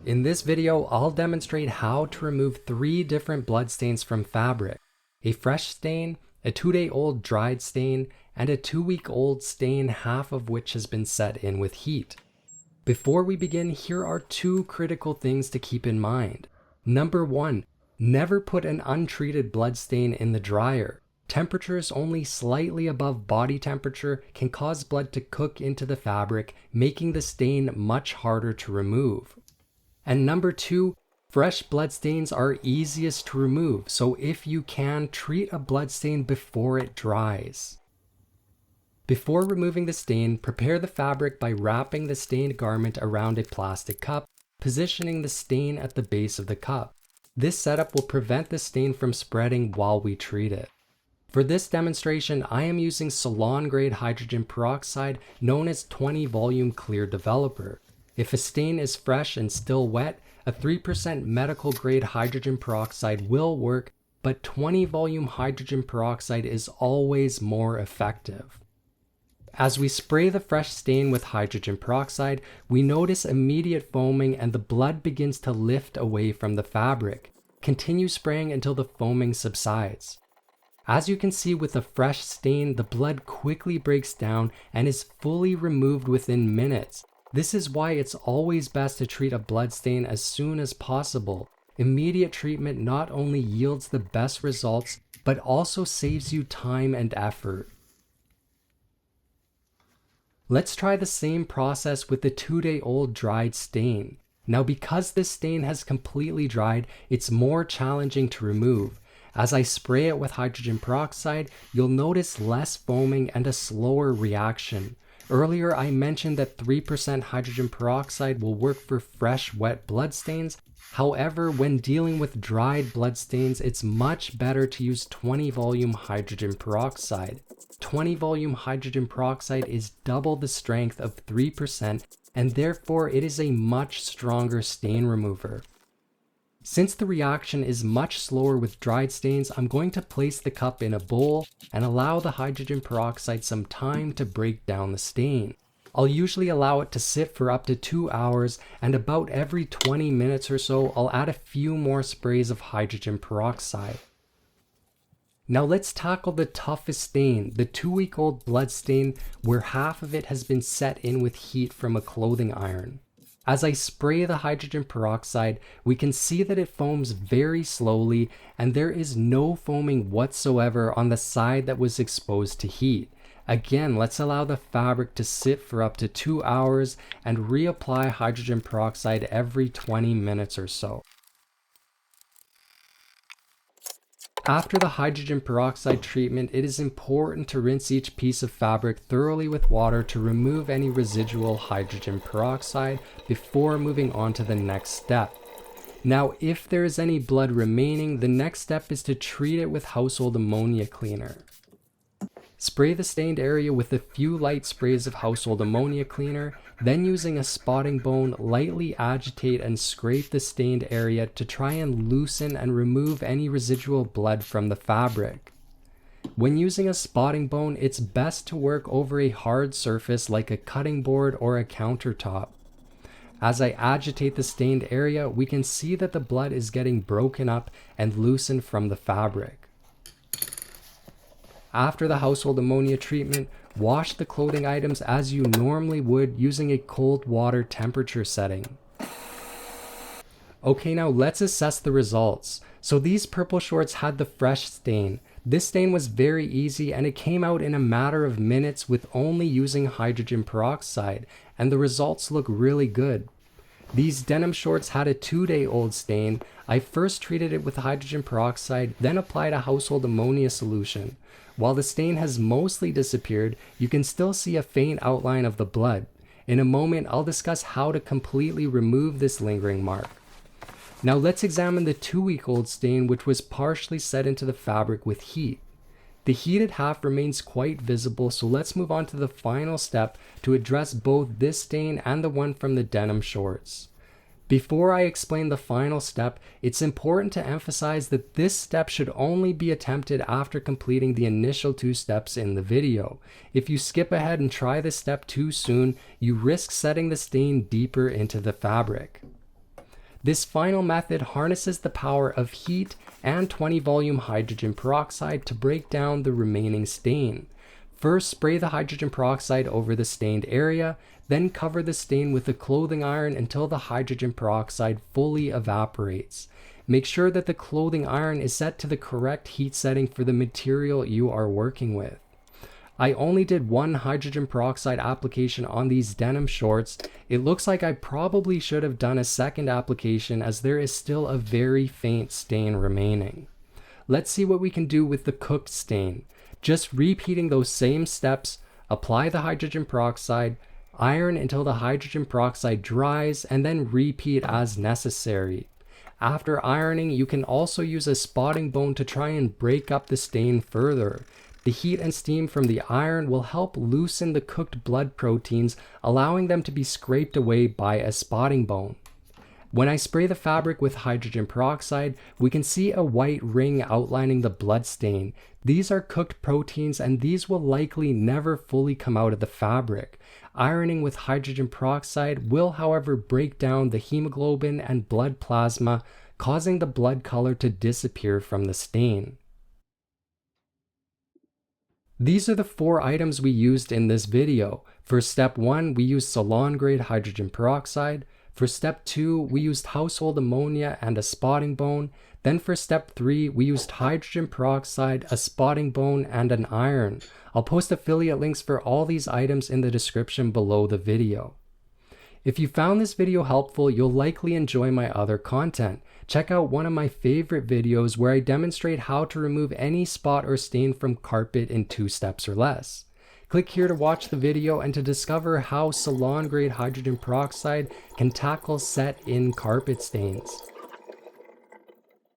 In this video, I'll demonstrate how to remove 3 different bloodstains from fabric: a fresh stain, a 2-day-old dried stain, and a 2-week-old stain, half of which has been set in with heat. Before we begin, here are 2 critical things to keep in mind. Number 1, never put an untreated bloodstain in the dryer. Temperatures only slightly above body temperature can cause blood to cook into the fabric, making the stain much harder to remove. And number 2, fresh bloodstains are easiest to remove, so if you can, treat a bloodstain before it dries. Before removing the stain, prepare the fabric by wrapping the stained garment around a plastic cup, positioning the stain at the base of the cup. This setup will prevent the stain from spreading while we treat it. For this demonstration, I am using salon-grade hydrogen peroxide known as 20 volume clear developer. If a stain is fresh and still wet, a 3% medical grade hydrogen peroxide will work, but 20 volume hydrogen peroxide is always more effective. As we spray the fresh stain with hydrogen peroxide, we notice immediate foaming and the blood begins to lift away from the fabric. Continue spraying until the foaming subsides. As you can see with a fresh stain, the blood quickly breaks down and is fully removed within minutes. This is why it's always best to treat a bloodstain as soon as possible. Immediate treatment not only yields the best results, but also saves you time and effort. Let's try the same process with the 2-day-old dried stain. Now, because this stain has completely dried, it's more challenging to remove. As I spray it with hydrogen peroxide, you'll notice less foaming and a slower reaction. Earlier, I mentioned that 3% hydrogen peroxide will work for fresh, wet bloodstains. However, when dealing with dried bloodstains, it's much better to use 20 volume hydrogen peroxide. 20 volume hydrogen peroxide is double the strength of 3%, and therefore it is a much stronger stain remover. Since the reaction is much slower with dried stains, I'm going to place the cup in a bowl and allow the hydrogen peroxide some time to break down the stain. I'll usually allow it to sit for up to 2 hours, and about every 20 minutes or so, I'll add a few more sprays of hydrogen peroxide. Now let's tackle the toughest stain, the 2-week-old blood stain, where half of it has been set in with heat from a clothing iron. As I spray the hydrogen peroxide, we can see that it foams very slowly, and there is no foaming whatsoever on the side that was exposed to heat. Again, let's allow the fabric to sit for up to 2 hours and reapply hydrogen peroxide every 20 minutes or so. After the hydrogen peroxide treatment, it is important to rinse each piece of fabric thoroughly with water to remove any residual hydrogen peroxide before moving on to the next step. Now, if there is any blood remaining, the next step is to treat it with household ammonia cleaner. Spray the stained area with a few light sprays of household ammonia cleaner, then using a spotting bone, lightly agitate and scrape the stained area to try and loosen and remove any residual blood from the fabric. When using a spotting bone, it's best to work over a hard surface like a cutting board or a countertop. As I agitate the stained area, we can see that the blood is getting broken up and loosened from the fabric. After the household ammonia treatment, wash the clothing items as you normally would using a cold water temperature setting. Okay, now let's assess the results. So these purple shorts had the fresh stain. This stain was very easy and it came out in a matter of minutes with only using hydrogen peroxide, and the results look really good. These denim shorts had a 2-day-old stain. I first treated it with hydrogen peroxide, then applied a household ammonia solution. While the stain has mostly disappeared, you can still see a faint outline of the blood. In a moment, I'll discuss how to completely remove this lingering mark. Now let's examine the 2-week-old stain, which was partially set into the fabric with heat. The heated half remains quite visible, so let's move on to the final step to address both this stain and the one from the denim shorts. Before I explain the final step, it's important to emphasize that this step should only be attempted after completing the initial 2 steps in the video. If you skip ahead and try this step too soon, you risk setting the stain deeper into the fabric. This final method harnesses the power of heat and 20 volume hydrogen peroxide to break down the remaining stain. First, spray the hydrogen peroxide over the stained area, then cover the stain with a clothing iron until the hydrogen peroxide fully evaporates. Make sure that the clothing iron is set to the correct heat setting for the material you are working with. I only did one hydrogen peroxide application on these denim shorts. It looks like I probably should have done a second application as there is still a very faint stain remaining. Let's see what we can do with the cooked stain. Just repeating those same steps, apply the hydrogen peroxide, iron until the hydrogen peroxide dries, and then repeat as necessary. After ironing, you can also use a spotting bone to try and break up the stain further. The heat and steam from the iron will help loosen the cooked blood proteins, allowing them to be scraped away by a spotting bone. When I spray the fabric with hydrogen peroxide, we can see a white ring outlining the blood stain. These are cooked proteins and these will likely never fully come out of the fabric. Ironing with hydrogen peroxide will, however, break down the hemoglobin and blood plasma, causing the blood color to disappear from the stain. These are the 4 items we used in this video. For step 1, we used salon-grade hydrogen peroxide. For step 2, we used household ammonia and a spotting bone. Then for step 3, we used hydrogen peroxide, a spotting bone, and an iron. I'll post affiliate links for all these items in the description below the video. If you found this video helpful, you'll likely enjoy my other content. Check out one of my favorite videos where I demonstrate how to remove any spot or stain from carpet in 2 steps or less. Click here to watch the video and to discover how salon-grade hydrogen peroxide can tackle set-in carpet stains.